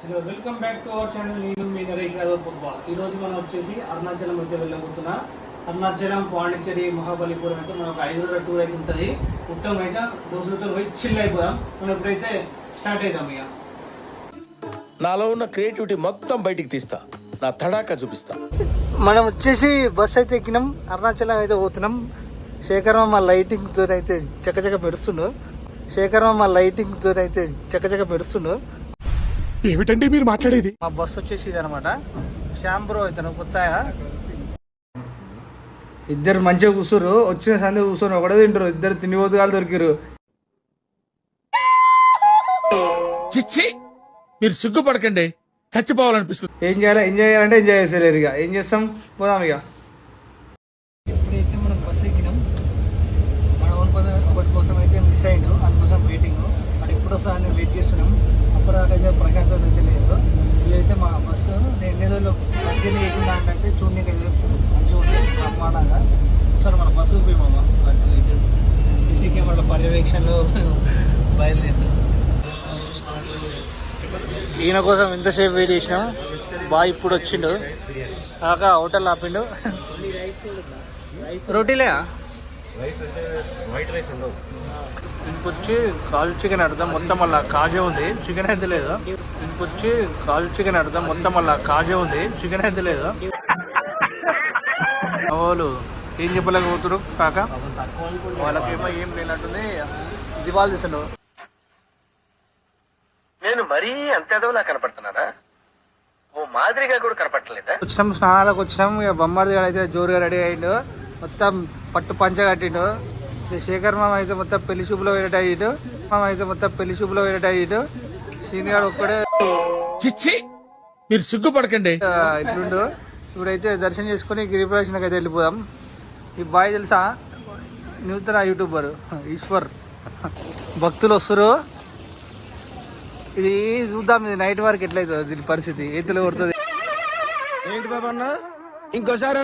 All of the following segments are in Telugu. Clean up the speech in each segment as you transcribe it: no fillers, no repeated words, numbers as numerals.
Hello welcome back to our channel. నేను మీ నరేష్ యాదవ్ ఫుట్బాల్. ఈరోజు మనం వచ్చేసి అరుణాచలం అయితే వెళ్ళబోతున్నా. అరుణాచలం, పాండిచ్చేరి, మహాబలిపురం అయితే మనకు 5 రోజుల టూర్ అయితే ఉంటుంది. మొత్తం అయితే దోస్తులతో పోయి చిల్ అయిపోదాం. మనం ఇప్పుడైతే స్టార్ట్ అవుతాం. ఇక నాలో ఉన్న క్రియేటివిటీ మొత్తం బయటికి తీస్తా, నా తడాకా చూపిస్తా. మనం వచ్చేసి బస్ అయితే ఎక్కినాం. అరుణాచలం అయితే పోతున్నాం. శేఖర్ మా లైటింగ్ తో అయితే చక్కచక్క పెడుస్తుండు. ఏమిటండి మీరు మాట్లాడేది? మా బస్సు వచ్చేసి ఇది అనమాట. శ్యామ్ బ్రో ఇతను కొత్తగా ఇద్దరు మంచిగా కూర్చురు. వచ్చిన సందే కూర్చొని ఒకటే తింటారు. ఇద్దరు తిండిపోతుగాలు దొరికిరు. చిచ్చి, మీరు సిగ్గుపడకండి, చచ్చిపోవాలనిపిస్తుంది. ఏం చేయాలి? ఎంజాయ్ చేయాలంటే ఎంజాయ్ చేసేలేరు. ఇక ఏం చేస్తాం, పోదాం. ఇక ఇప్పుడైతే మనం బస్సు ఎక్కినాం. మన ఒకటి కోసం అయితే మిస్ అయ్యిండు. అందుకోసం వెయిటింగ్. అది ఎప్పుడు వస్తా అని వెయిట్ చేస్తున్నాం. అప్పటికైతే ప్రశాంతత అయితే లేదు. ఇదైతే మా బస్సు. నేను ఎన్ని రోజులు మధ్యలో ఎక్కిన దాంట్లో అయితే చూడడానికి మంచిగా ఉంది, బ్రహ్మాండంగా. ఒకసారి మన బస్సు ఊపిమమ్మ అటు ఇటు సీసీ కెమెరాల పర్యవేక్షణలో బయలుదేరు. ఈయన కోసం ఎంతసేపు వెయిట్ చేసినాం. బాగా ఇప్పుడు వచ్చిండు. కాక హోటల్ ఆపిండు. రోటీలే ఇంకొచ్చి కాజు చికెన్ అర్థం మొత్తం వల్ల కాజే ఉంది, చికెన్ అయితే లేదు. ఇంకొచ్చి కాజు చికెన్ అర్థం మొత్తం వల్ల కాజే ఉంది, చికెన్ అయితే లేదు. వాళ్ళు ఏం చెప్పలేకపోతున్నారు కాక. వాళ్ళకేమో ఏం లేనట్టుంది. దివాళి తీసాడు. నేను మరీ అంత ఎదవలా కనపడుతున్నారా? ఓ మాదిరిగా కూడా కనపడలేదా? వచ్చినాం, స్నానాలకు వచ్చినాం. ఇక బొమ్మడి అయితే జోరుగా రెడీ అయ్యిండు. మొత్తం పట్టు పంచ కట్టిండు. శేఖర్ మామ అయితే మొత్తం పెళ్లి చూపులో వేరేట అయ్యిండు. సీనియర్ ఒక్కడే చిచ్చి, మీరు సిగ్గుపడకండి. ఇట్లుండు. ఇప్పుడైతే దర్శనం చేసుకుని గిరిప్రదక్షిణకి అయితే వెళ్ళిపోదాం. ఈ బాయ్ తెలుసా, నూతన యూట్యూబర్ ఈశ్వర్. భక్తులు వస్తారు. ఇది చూద్దాం, ఇది నైట్ వరకు ఎట్లయితుంది దీని పరిస్థితి. ఏతులు కొడుతుంది. ఏంటి బాబా అన్న, ఇంకోసారి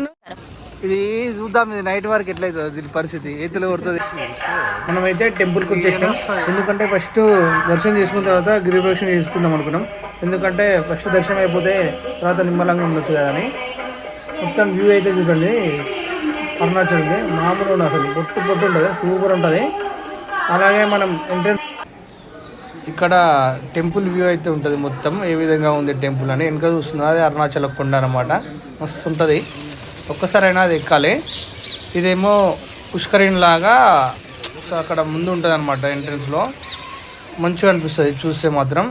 ఇది చూద్దాం, ఇది నైట్ వరకు ఎట్లయితుంది దీని పరిస్థితి. ఏతులు కొడుతుంది. మనమైతే టెంపుల్కి వచ్చేసినాం. ఎందుకంటే ఫస్ట్ దర్శనం చేసుకున్న తర్వాత గిరిప్రదక్షిణ చేసుకుందాం అనుకున్నాం. ఎందుకంటే ఫస్ట్ దర్శనం అయిపోతే తర్వాత నిమ్మలంగా ఉండొచ్చు కదా అని. మొత్తం వ్యూ అయితే చూడండి, అరుణాచల్ది మామూలు ఉండదు అసలు. పొట్టు ఉంటుంది, సూపర్ ఉంటుంది. అలాగే మనం ఎంట్రెన్స్ ఇక్కడ టెంపుల్ వ్యూ అయితే ఉంటుంది. మొత్తం ఏ విధంగా ఉంది టెంపుల్ అని వెనక చూస్తున్నది. అది అరుణాచల కొండ అనమాట. మస్తు ఉంటుంది. ఒక్కసారైనా అది ఎక్కాలి. ఇదేమో పుష్కరిణి లాగా అక్కడ ముందు ఉంటుంది అనమాట. ఎంట్రన్స్లో మంచిగా అనిపిస్తుంది చూస్తే మాత్రం.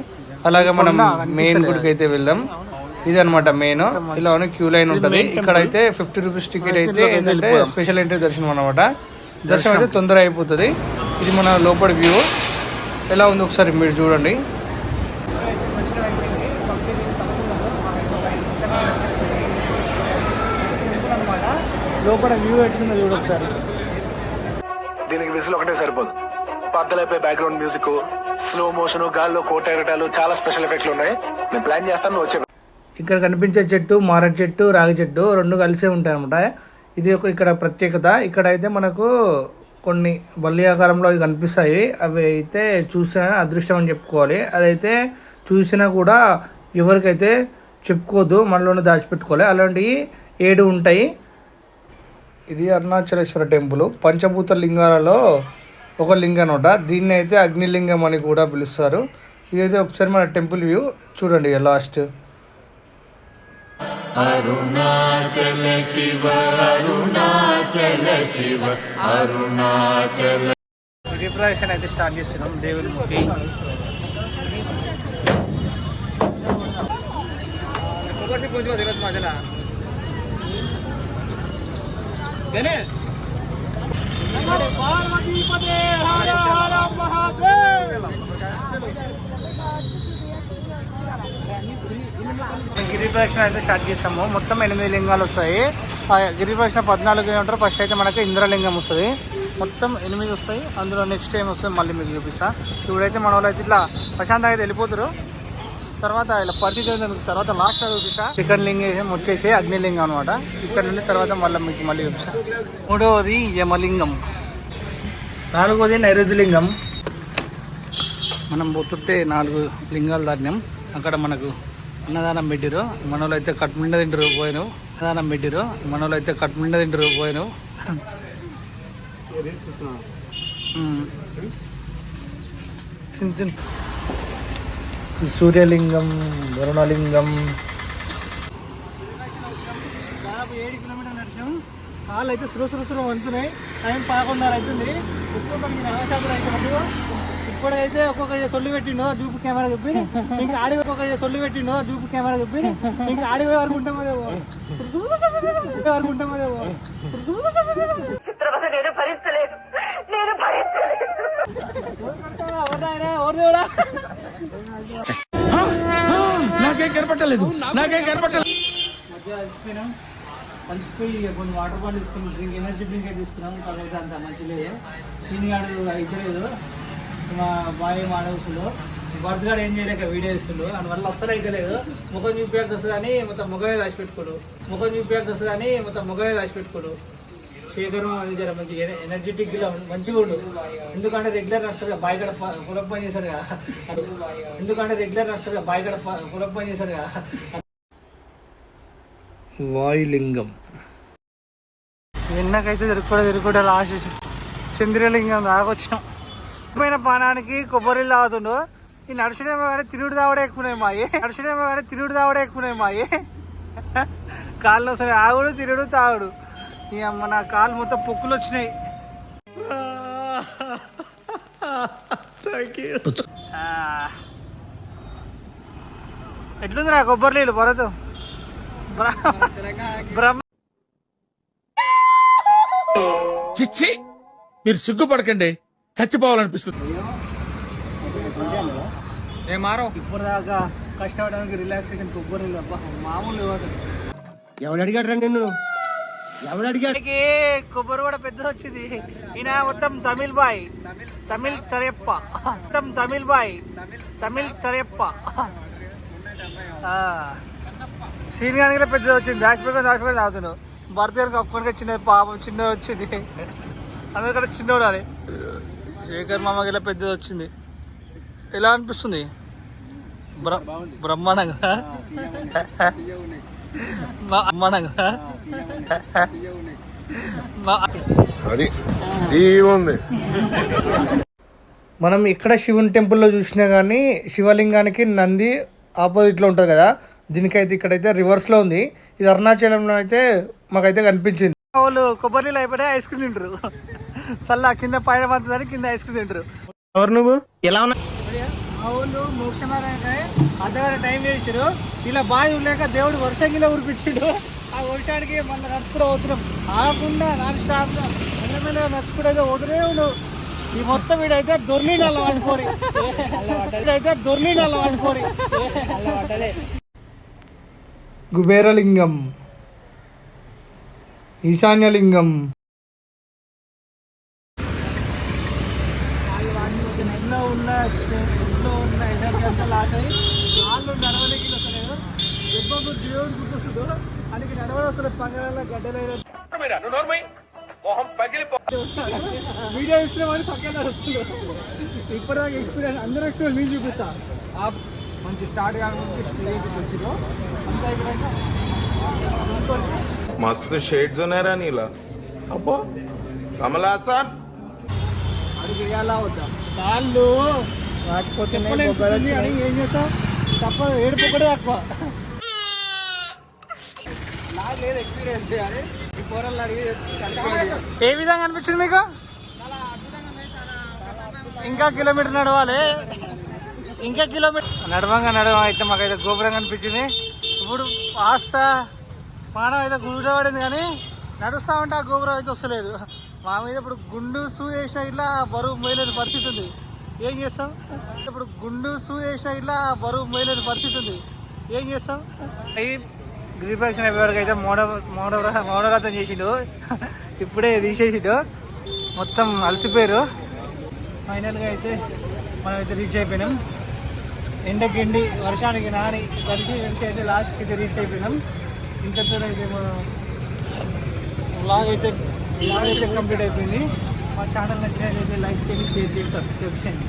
అలాగే మనం మెయిన్ గుడికి అయితే వెళ్దాం. ఇది అనమాట మెయిన్. ఇలా క్యూ లైన్ ఉంటుంది. ఇక్కడైతే 50 రూపీస్ టికెట్ అయితే ఏంటంటే స్పెషల్ ఎంట్రీ దర్శనం అనమాట. దర్శనం అయితే తొందర అయిపోతుంది. ఇది మన లోపలి వ్యూ. ఎలా ఉంది ఒకసారి మీరు చూడండి. లోపల వ్యూ ఎట్లుందో చూడు ఒకసారి. దీనికి విజిల్ ఒకటే సరిపోదు. పద్దలైపోయి బ్యాక్గ్రౌండ్ మ్యూజిక్, స్లో మోషన్, గాల్లో కోట ఎగటాలు, చాలా స్పెషల్ ఎఫెక్ట్లు ఉన్నాయి. నేను ప్లాన్ చేస్తాను, వచ్చే. ఇక్కడ కనిపించే చెట్టు మారటి చెట్టు, రాగి చెట్టు రెండు కలిసే ఉంటాయి అనమాట. ఇది ఇక్కడ ప్రత్యేకత. ఇక్కడైతే మనకు కొన్ని బల్లి ఆకారంలో అవి కనిపిస్తాయి. అవి అయితే చూసిన అదృష్టం అని చెప్పుకోవాలి. అదైతే చూసినా కూడా ఎవరికైతే చెప్పుకోవద్దు, మనలోనే దాచిపెట్టుకోవాలి. అలాంటివి 7 ఉంటాయి. ఇది అరుణాచలేశ్వర టెంపుల్. పంచభూత లింగాలలో ఒక లింగం అనమాట. దీన్ని అయితే అగ్నిలింగం అని కూడా పిలుస్తారు. ఇదైతే ఒకసారి మన టెంపుల్ వ్యూ చూడండి. లాస్ట్ అరుణాచల శివ అరుణాచల శివ అరుణాచల. గిరిప్రదక్షిణ అయితే స్టార్ట్ చేస్తున్నాం దేవుడికి. మధ్యలో గిరిప్రదక్షిణ అయితే స్టార్ట్ చేస్తాము. మొత్తం 8 లింగాలు వస్తాయి. గిరిప్రదక్షిణ 14 కిలోమీటర్. ఫస్ట్ అయితే మనకి ఇంద్రలింగం వస్తుంది. మొత్తం 8 వస్తాయి. అందులో నెక్స్ట్ టైం వస్తుంది మళ్ళీ మీకు చూపిస్తా. ఇప్పుడైతే మన వాళ్ళు అయితే ఇట్లా ప్రశాంతంగా అయితే వెళ్ళిపోతారు. తర్వాత ఇలా పరిస్థితి తర్వాత లాస్ట్ చూపిస్తా. సెకండ్ లింగం వచ్చేసి అగ్నిలింగం అనమాట. ఇక్కడ నుండి తర్వాత మళ్ళీ చూపిస్తా. 3వది యమలింగం. 4వది నైరుతిలింగం. మనం పోతుంటే 4 లింగాలు దాటినాం. అక్కడ మనకు అన్నదానం పెట్టిరు, మనలో అయితే కట్టుమిండ తింటారు పోయాను. అన్నదానం పెట్టిరు, మనలో అయితే కట్టుమిండ తింటారు పోయాను. సూర్యలింగం, వరుణలింగం. దాదాపు 7 కిలోమీటర్లు నడిచాం. కాళ్ళు అయితే సురసురు వంచున్నాయి. టైం 11:30 అవుతుంది. ఒక్కొక్కరికి నవశాఖలు అయితే ఇప్పుడైతే ఒక్కొక్క సొల్లు పెట్టిండో డూపు కెమెరా చెప్పి ఇంకా ఆడి ఒక్కొక్క సొల్లు పెట్టిండో డూపు కెమెరా చెప్పి ఇంకా ఆడి వరకు ఉంటామో నాకేం కనపట్టలేదు. కలిసిపోయి కొన్ని వాటర్ బాటిల్ తీసుకున్నాం, ఎనర్జీ డ్రింక్ అయితే తీసుకున్నాం. కాకపోతే అంత మంచి లేదు, సీనిగాడు అయితే లేదు. మా బాయ్ మాడవసులు బర్త్గాడు ఏం చేయలేక వీడియో ఇస్తుండు, అందువల్ల అస్సలు అయితే లేదు. ముఖం చూపించాల్సి వస్తుంది కానీ మొత్తం ముఖమే దాచిపెట్టుకోడు. శేఖరం అది జర మంచి ఎనర్జెటిక్గా మంచిగా ఉండు. ఎందుకంటే రెగ్యులర్ నడుస్తుంది బాయ్ గడ పొలం పని చేశాడు కదా. వాయులింగం ఎన్నకైతే తిరుగుకుంటే లాస్ట్ చంద్రలింగం దాకా వచ్చినాం. పోయిన పానానికి కొబ్బరిల్లు తాగుతుండు. ఈ నడుచుడేమో కానీ తినుడు తావడే ఎక్కువనే మాయి. కాళ్ళు వస్తాయి, ఆగుడు తినుడు తాగుడు. ఈ అమ్మ నా కాళ్ళు మొత్తం పొక్కులు వచ్చినాయి. ఎట్లుందిరా కొబ్బరి నీళ్ళు భరత్? చిచ్చి, మీరు సిగ్గుపడకండి, చచ్చిపోవాలనిపిస్తుంది. ఇప్పుడు దాకా కష్టపడడానికి రిలాక్సేషన్ కొబ్బరి నీళ్ళు అబ్బా మామూలు ఎవడు అడిగాడు రా నిన్ను? కొబ్బరి కూడా పెద్ద వచ్చింది. ఈయన మొత్తం తమిళ్ బాయ్, తమిళ్ తరెప్ప. శ్రీనిగానికి పెద్దది వచ్చింది. దాచిపెట్టుకొని తాగుతున్నావు. భర్త గారికి ఒక్కడికే చిన్నది, పాపం చిన్నది వచ్చింది. అందరికంటే చిన్నోడు అని. శేఖర్ మామకి ఇలా పెద్దది వచ్చింది. ఎలా అనిపిస్తుంది? బ్రహ్మాండంగా మనం ఇక్కడ శివుని టెంపుల్లో చూసినా కానీ శివలింగానికి నంది ఆపోజిట్లో ఉంటుంది కదా. దీనికైతే ఇక్కడైతే రివర్స్లో ఉంది. ఇది అరుణాచలంలో అయితే మాకైతే కనిపించింది. వాళ్ళు కొబ్బరి నీళ్ళు అయిపోయి ఐస్ క్రీమ్ తింటారు. సల్లా కింద పైన పంచుదని కింద ఐస్ క్రీమ్ తింటారు. ఎవరు నువ్వు? ఎలా ఉన్నా? మా వాళ్ళు మోక్షమారాయణ అర్ధగంట టైం చేసారు. ఇలా బావి లేక దేవుడు వర్షం కిలో ఉరిపించాడు. ఆ వర్షానికి మళ్ళీ నడుచుకుంటూ పోతున్నాం. ఆగకుండా నాన్ స్టాప్ నడుచుకుంటే వదిలే ఉండవు. ఈ మొత్తం వీడైతే దొర్లీనల్ల వండుకోని కుబేరలింగం, ఈశాన్యలింగం. నదిలో ఉన్న ఎనర్జీ అంతా లాస్ అయ్యి వాళ్ళు నడవలేకి వస్తలేదు. దెబ్బకు దేవుడు గుర్తొస్తుందో అందుకే నడవడం వస్తుంది. పంగళ గడ్డలైన వీడియో ఇస్తున్నామని పక్కన నడుస్తున్నారు. ఇప్పటిదాకా ఎక్స్పీరియన్స్ అందరూ ఎక్స్పీరియన్స్ నేను చూపిస్తా. మంచి స్టార్ట్ కాకముందు స్టేజ్ వచ్చిందో అంతా అయిపోయాక मस्त शेड्स नाही राणीला अप्पो कमला असा అడిగి ఎలా వద్దా కాళ్ళు రాసిపోతున్నాయి అని ఏం చేస్తావు? తప్ప ఏడుపు కూడా తక్కువ. నాకు లేదు ఎక్స్పీరియన్స్. ఈ పోరల్లో అడిగి ఏ విధంగా అనిపించింది మీకు? ఇంకా కిలోమీటర్ నడవాలి. నడవ అయితే మాకైతే గోపురంగా అనిపించింది. ఇప్పుడు ఆస్త పానం అయితే గుడిపడింది కానీ నడుస్తూ ఉంటే ఆ గోపురం అయితే వస్తలేదు. మా మీద ఇప్పుడు గుండు సూ వేసిన ఇట్లా బరువు మోయలేని పరిస్థితి ఉంది. ఏం చేస్తాం? ఈ గిరిప్రదక్షిణ అయిపోయేవరకు అయితే మౌనవ్రతం చేసిండు. ఇప్పుడే తీసేసిండు. మొత్తం అలసిపోయారు. ఫైనల్గా అయితే మనం అయితే రీచ్ అయిపోయినాం. ఎండకి ఎండి వర్షానికి నాని కలిసి అయితే లాస్ట్కి అయితే రీచ్ అయిపోయినాం. ఇంతతో అయితే వ్లాగ్ అయితే కంప్లీట్ అయిపోయింది. మా ఛానల్ నచ్చినట్లయితే లైక్ చేయండి, షేర్ చేయండి, సబ్స్క్రైబ్ చేయండి.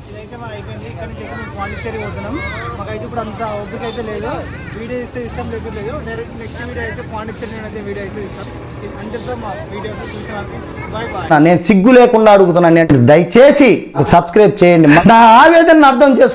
ఇదైతే అయితే మాకు అయిపోయింది. ఇక్కడ నుంచి అయితే మేము పాండిచ్చేరి పోతున్నాం. మాకైతే ఇప్పుడు అంత ఓపిక అయితే లేదు. వీడియో ఇస్తే ఇష్టం లేదు. డైరెక్ట్ నెక్స్ట్ వీడియో అయితే పాండిచ్చేరి అయితే వీడియో అయితే ఇస్తాం. అంటే మా వీడియో చూసిన బాయ్ బాయ్. నేను సిగ్గు లేకుండా అడుగుతున్నాను, దయచేసి సబ్స్క్రైబ్ చేయండి. నా ఆవేదనను అర్థం చేసుకో.